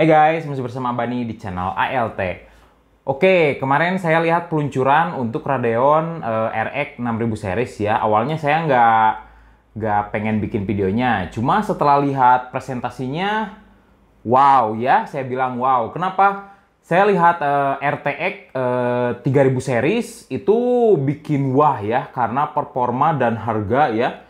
Hey guys, masih bersama Bani di channel ALT. Oke, kemarin saya lihat peluncuran untuk Radeon RX 6000 series ya. Awalnya saya nggak pengen bikin videonya, cuma setelah lihat presentasinya, wow ya, saya bilang wow. Kenapa? Saya lihat RTX 3000 series itu bikin wah ya, karena performa dan harga ya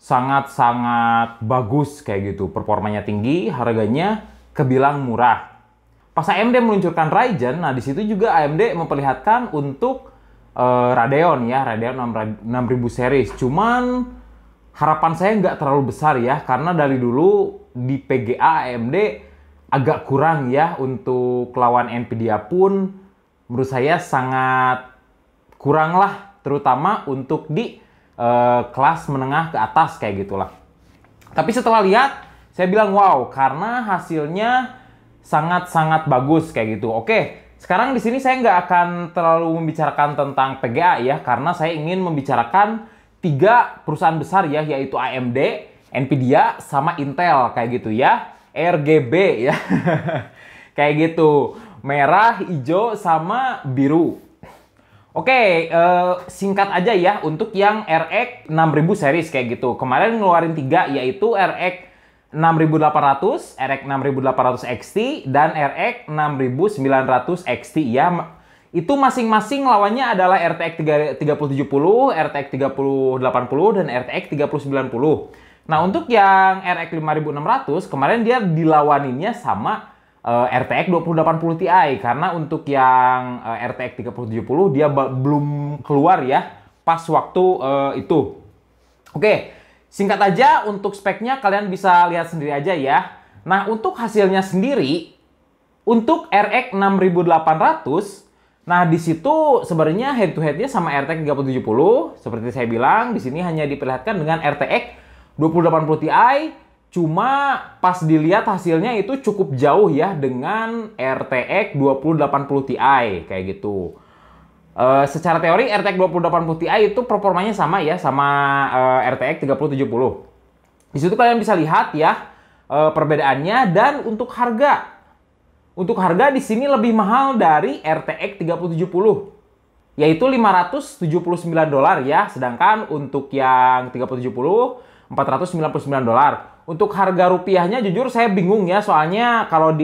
sangat-sangat bagus kayak gitu. Performanya tinggi, harganya kebilang murah. Pas AMD meluncurkan Ryzen, nah di situ juga AMD memperlihatkan untuk Radeon ya, Radeon 6000 series. Cuman harapan saya nggak terlalu besar ya, karena dari dulu di PGA AMD agak kurang ya, untuk lawan Nvidia pun menurut saya sangat kurang lah, terutama untuk di kelas menengah ke atas kayak gitulah. Tapi setelah lihat, saya bilang wow, karena hasilnya sangat-sangat bagus kayak gitu. Oke, sekarang di sini saya nggak akan terlalu membicarakan tentang PGA ya, karena saya ingin membicarakan 3 perusahaan besar ya, yaitu AMD, Nvidia, sama Intel kayak gitu ya. RGB ya, kayak gitu. Merah, hijau, sama biru. Oke, singkat aja ya untuk yang RX 6000 series kayak gitu. Kemarin ngeluarin 3, yaitu RX 6800, RX 6800 XT, dan RX 6900 XT ya. Itu masing-masing lawannya adalah RTX 3070, RTX 3080, dan RTX 3090. Nah, untuk yang RX 5600, kemarin dia dilawaninnya sama RTX 2080 Ti. Karena untuk yang RTX 3070 dia belum keluar ya pas waktu itu. Oke. Singkat aja, untuk speknya kalian bisa lihat sendiri aja ya. Nah, untuk hasilnya sendiri, untuk RX 6800, nah di situ sebenarnya head to headnya sama RTX 3070. Seperti saya bilang, di sini hanya diperlihatkan dengan RTX 2080 Ti. Cuma pas dilihat hasilnya itu cukup jauh ya dengan RTX 2080 Ti kayak gitu. Secara teori RTX 2080 Ti itu performanya sama ya, sama RTX 3070. Di situ kalian bisa lihat ya perbedaannya. Dan untuk harga di sini lebih mahal dari RTX 3070, yaitu $579 ya. Sedangkan untuk yang 3070 $499. Untuk harga rupiahnya jujur saya bingung ya, soalnya kalau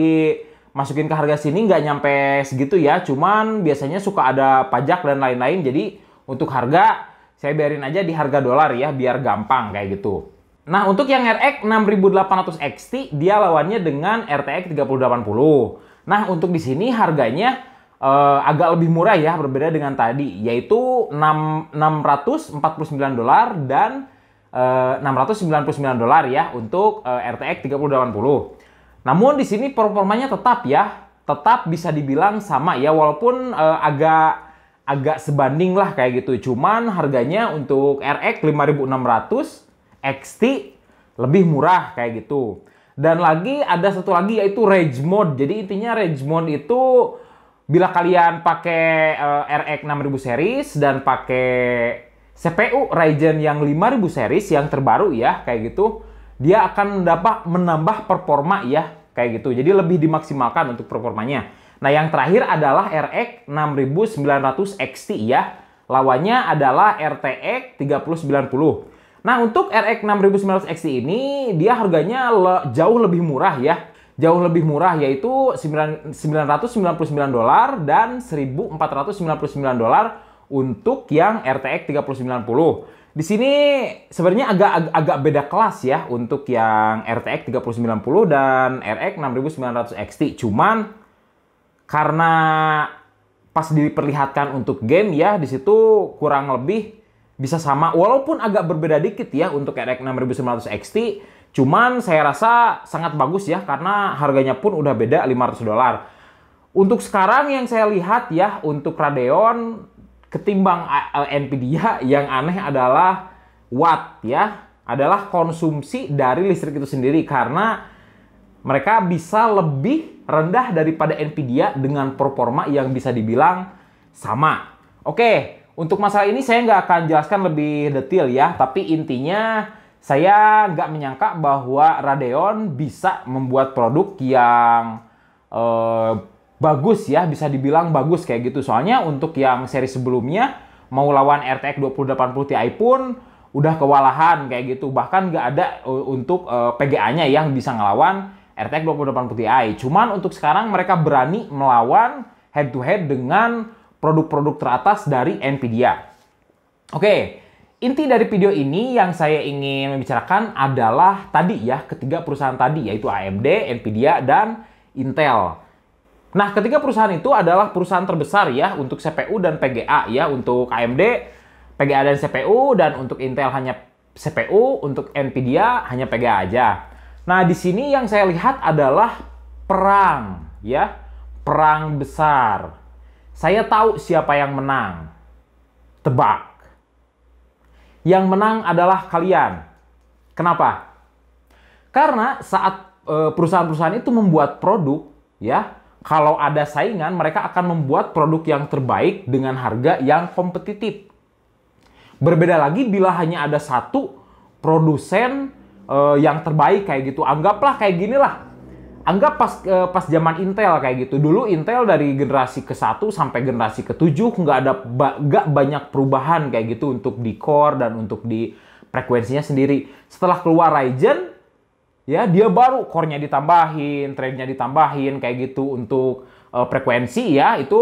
masukin ke harga sini nggak nyampe segitu ya, cuman biasanya suka ada pajak dan lain-lain. Jadi untuk harga saya biarin aja di harga dolar ya, biar gampang kayak gitu. Nah, untuk yang RX 6800 XT dia lawannya dengan RTX 3080. Nah, untuk di sini harganya agak lebih murah ya, berbeda dengan tadi, yaitu $649 dan $699 ya untuk RTX 3080. Namun di sini performanya tetap bisa dibilang sama ya, walaupun agak sebanding lah kayak gitu. Cuman harganya untuk RX 5600 XT lebih murah kayak gitu. Dan lagi ada satu lagi, yaitu Rage Mode. Jadi intinya Rage Mode itu bila kalian pakai RX 6000 series dan pakai CPU Ryzen yang 5000 series yang terbaru ya kayak gitu, dia akan menambah performa ya kayak gitu. Jadi lebih dimaksimalkan untuk performanya. Nah, yang terakhir adalah RX 6900 XT ya. Lawannya adalah RTX 3090. Nah, untuk RX 6900 XT ini dia harganya jauh lebih murah ya. Jauh lebih murah, yaitu $999 dan $1499 untuk yang RTX 3090. Di sini sebenarnya agak beda kelas ya untuk yang RTX 3090 dan RX 6900 XT. Cuman karena pas diperlihatkan untuk game ya, di situ kurang lebih bisa sama, walaupun agak berbeda dikit ya untuk RX 6900 XT. Cuman saya rasa sangat bagus ya, karena harganya pun udah beda $500. Untuk sekarang yang saya lihat ya, untuk Radeon ketimbang Nvidia, yang aneh adalah watt ya, adalah konsumsi dari listrik itu sendiri, karena mereka bisa lebih rendah daripada Nvidia dengan performa yang bisa dibilang sama. Oke, untuk masalah ini saya nggak akan jelaskan lebih detail ya, tapi intinya saya nggak menyangka bahwa Radeon bisa membuat produk yang eh, bagus ya, bisa dibilang bagus kayak gitu. Soalnya untuk yang seri sebelumnya mau lawan RTX 2080 Ti pun udah kewalahan kayak gitu. Bahkan nggak ada untuk PGA-nya yang bisa ngelawan RTX 2080 Ti. Cuman untuk sekarang mereka berani melawan head to head dengan produk-produk teratas dari Nvidia. Oke, inti dari video ini yang saya ingin membicarakan adalah tadi ya, ketiga perusahaan tadi, yaitu AMD, Nvidia, dan Intel. Nah, ketiga perusahaan itu adalah perusahaan terbesar ya untuk CPU dan PGA ya. Untuk AMD, PGA dan CPU, dan untuk Intel hanya CPU, untuk Nvidia hanya PGA aja. Nah, di sini yang saya lihat adalah perang ya, perang besar. Saya tahu siapa yang menang. Tebak. Yang menang adalah kalian. Kenapa? Karena saat perusahaan-perusahaan itu membuat produk ya, kalau ada saingan, mereka akan membuat produk yang terbaik dengan harga yang kompetitif. Berbeda lagi bila hanya ada satu produsen yang terbaik kayak gitu. Anggaplah kayak gini lah. Anggap pas zaman Intel kayak gitu. Dulu Intel dari generasi ke-1 sampai generasi ke-7 nggak banyak perubahan kayak gitu untuk di core dan untuk di frekuensinya sendiri. Setelah keluar Ryzen, ya, dia baru core-nya ditambahin, thread-nya ditambahin kayak gitu. Untuk frekuensi ya, itu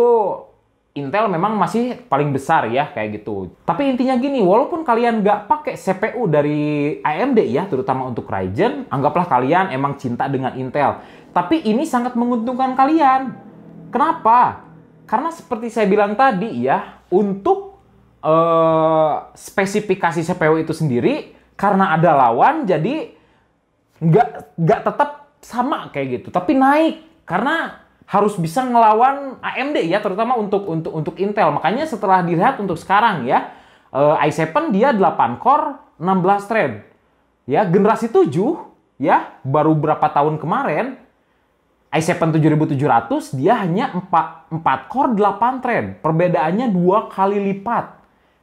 Intel memang masih paling besar ya kayak gitu. Tapi intinya gini, walaupun kalian nggak pakai CPU dari AMD ya, terutama untuk Ryzen, anggaplah kalian emang cinta dengan Intel. Tapi ini sangat menguntungkan kalian. Kenapa? Karena seperti saya bilang tadi ya, untuk spesifikasi CPU itu sendiri, karena ada lawan, jadi nggak tetap sama kayak gitu, tapi naik karena harus bisa ngelawan AMD ya, terutama untuk Intel. Makanya setelah dilihat untuk sekarang ya, i7 dia 8 core 16 thread ya, generasi 7 ya, baru berapa tahun kemarin i7 7700 dia hanya 4 core 8 thread, perbedaannya 2 kali lipat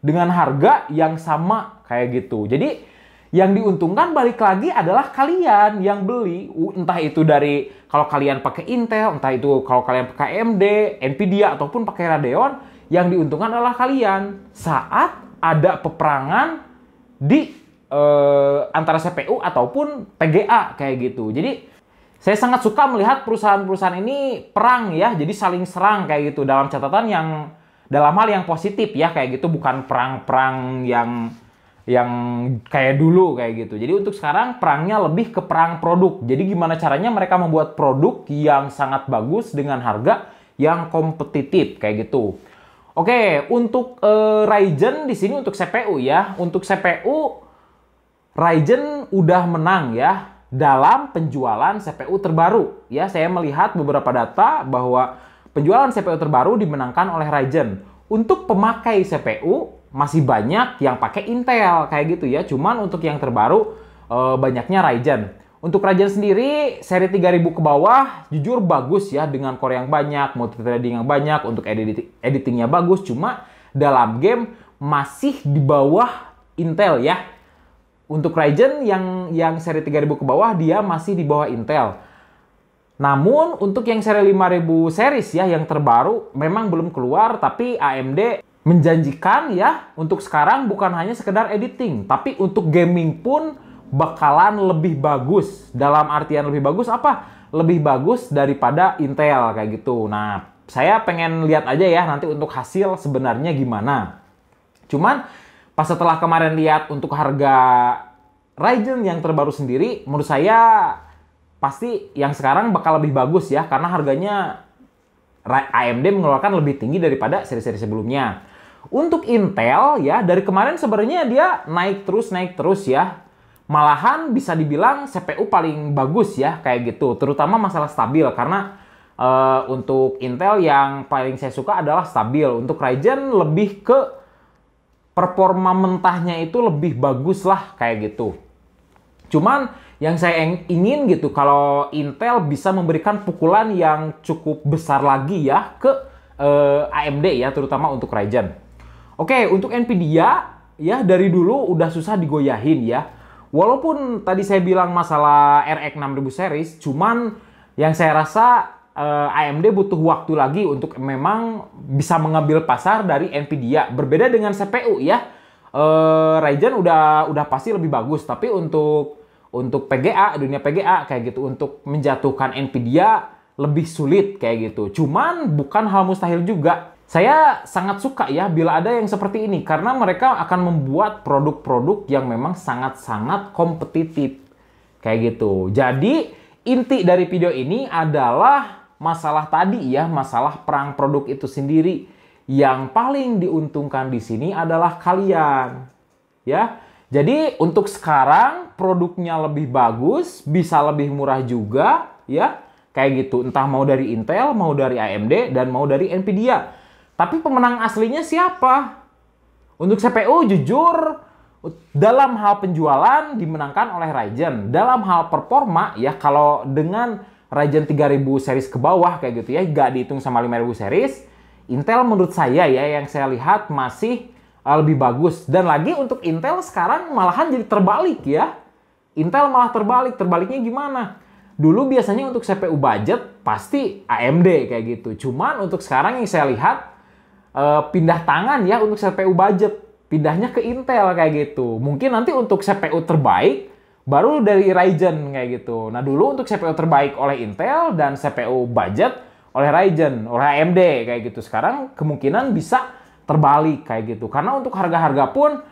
dengan harga yang sama kayak gitu. Jadi yang diuntungkan balik lagi adalah kalian yang beli, entah itu dari kalau kalian pakai Intel, entah itu kalau kalian pakai AMD, Nvidia, ataupun pakai Radeon, yang diuntungkan adalah kalian saat ada peperangan di antara CPU ataupun PGA kayak gitu. Jadi saya sangat suka melihat perusahaan-perusahaan ini perang ya, jadi saling serang kayak gitu, dalam catatan yang dalam hal yang positif ya kayak gitu, bukan perang-perang yang kayak dulu kayak gitu. Jadi untuk sekarang perangnya lebih ke perang produk. Jadi gimana caranya mereka membuat produk yang sangat bagus dengan harga yang kompetitif kayak gitu. Oke, untuk Ryzen di sini untuk CPU ya. Untuk CPU Ryzen udah menang ya dalam penjualan CPU terbaru. Ya, saya melihat beberapa data bahwa penjualan CPU terbaru dimenangkan oleh Ryzen. Untuk pemakai CPU masih banyak yang pakai Intel kayak gitu ya. Cuman untuk yang terbaru banyaknya Ryzen. Untuk Ryzen sendiri seri 3000 ke bawah jujur bagus ya, dengan core yang banyak, multi-threading yang banyak, untuk editingnya bagus. Cuma dalam game masih di bawah Intel ya. Untuk Ryzen yang seri 3000 ke bawah dia masih di bawah Intel. Namun untuk yang seri 5000 series ya yang terbaru memang belum keluar, tapi AMD menjanjikan ya untuk sekarang bukan hanya sekedar editing, tapi untuk gaming pun bakalan lebih bagus. Dalam artian lebih bagus apa? Lebih bagus daripada Intel kayak gitu. Nah, saya pengen lihat aja ya nanti untuk hasil sebenarnya gimana. Cuman pas setelah kemarin lihat untuk harga Ryzen yang terbaru sendiri, menurut saya pasti yang sekarang bakal lebih bagus ya, karena harganya AMD mengeluarkan lebih tinggi daripada seri-seri sebelumnya. Untuk Intel ya, dari kemarin sebenarnya dia naik terus ya. Malahan bisa dibilang CPU paling bagus ya kayak gitu, terutama masalah stabil, karena untuk Intel yang paling saya suka adalah stabil. Untuk Ryzen lebih ke performa mentahnya itu lebih bagus lah kayak gitu. Cuman yang saya ingin gitu, kalau Intel bisa memberikan pukulan yang cukup besar lagi ya ke AMD ya, terutama untuk Ryzen. Oke, untuk Nvidia ya dari dulu udah susah digoyahin ya. Walaupun tadi saya bilang masalah RX 6000 series, cuman yang saya rasa AMD butuh waktu lagi untuk memang bisa mengambil pasar dari Nvidia. Berbeda dengan CPU ya. Ryzen udah pasti lebih bagus, tapi untuk PGA, dunia PGA kayak gitu, untuk menjatuhkan Nvidia lebih sulit kayak gitu. Cuman bukan hal mustahil juga. Saya sangat suka ya bila ada yang seperti ini, karena mereka akan membuat produk-produk yang memang sangat-sangat kompetitif kayak gitu. Jadi inti dari video ini adalah masalah tadi ya, masalah perang produk itu sendiri. Yang paling diuntungkan di sini adalah kalian ya. Jadi untuk sekarang produknya lebih bagus, bisa lebih murah juga ya. Kayak gitu, entah mau dari Intel, mau dari AMD, dan mau dari Nvidia. Tapi pemenang aslinya siapa? Untuk CPU jujur, dalam hal penjualan dimenangkan oleh Ryzen. Dalam hal performa ya, kalau dengan Ryzen 3000 series ke bawah kayak gitu ya, nggak dihitung sama 5000 series, Intel menurut saya ya, yang saya lihat masih lebih bagus. Dan lagi untuk Intel sekarang malahan jadi terbalik ya. Intel malah terbalik. Terbaliknya gimana? Dulu biasanya untuk CPU budget pasti AMD kayak gitu. Cuman untuk sekarang yang saya lihat pindah tangan ya untuk CPU budget. Pindahnya ke Intel kayak gitu. Mungkin nanti untuk CPU terbaik baru dari Ryzen kayak gitu. Nah dulu untuk CPU terbaik oleh Intel dan CPU budget oleh Ryzen, oleh AMD kayak gitu. Sekarang kemungkinan bisa terbalik kayak gitu. Karena untuk harga-harga pun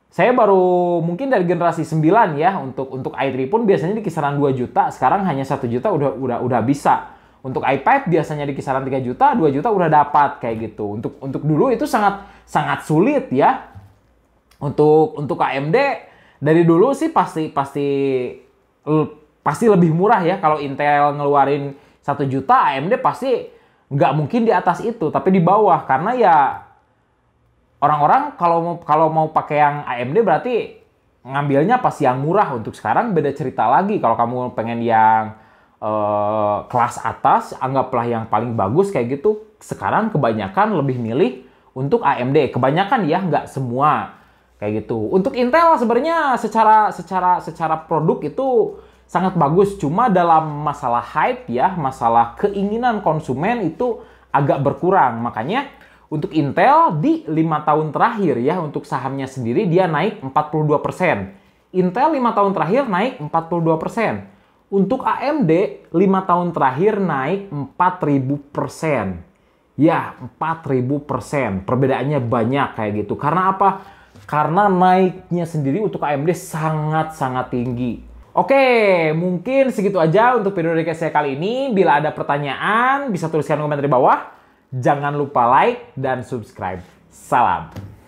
saya baru mungkin dari generasi 9 ya. Untuk i3 pun biasanya di kisaran 2 juta, sekarang hanya 1 juta udah bisa. Untuk i5 biasanya di kisaran 3 juta, 2 juta udah dapat kayak gitu. Untuk dulu itu sangat sulit ya. Untuk AMD dari dulu sih pasti lebih murah ya. Kalau Intel ngeluarin 1 juta, AMD pasti nggak mungkin di atas itu, tapi di bawah. Karena ya orang-orang kalau mau pakai yang AMD berarti ngambilnya pasti yang murah. Untuk sekarang beda cerita lagi. Kalau kamu pengen yang kelas atas, anggaplah yang paling bagus kayak gitu, sekarang kebanyakan lebih milih untuk AMD. Kebanyakan ya, nggak semua kayak gitu. Untuk Intel sebenarnya secara produk itu sangat bagus. Cuma dalam masalah hype ya, masalah keinginan konsumen itu agak berkurang. Makanya untuk Intel di 5 tahun terakhir ya, untuk sahamnya sendiri dia naik 42%. Intel 5 tahun terakhir naik 42%. Untuk AMD 5 tahun terakhir naik 4000%. Ya, 4000%. Perbedaannya banyak kayak gitu. Karena apa? Karena naiknya sendiri untuk AMD sangat-sangat tinggi. Oke, mungkin segitu aja untuk video dari saya kali ini. Bila ada pertanyaan, bisa tuliskan komentar di bawah. Jangan lupa like dan subscribe. Salam.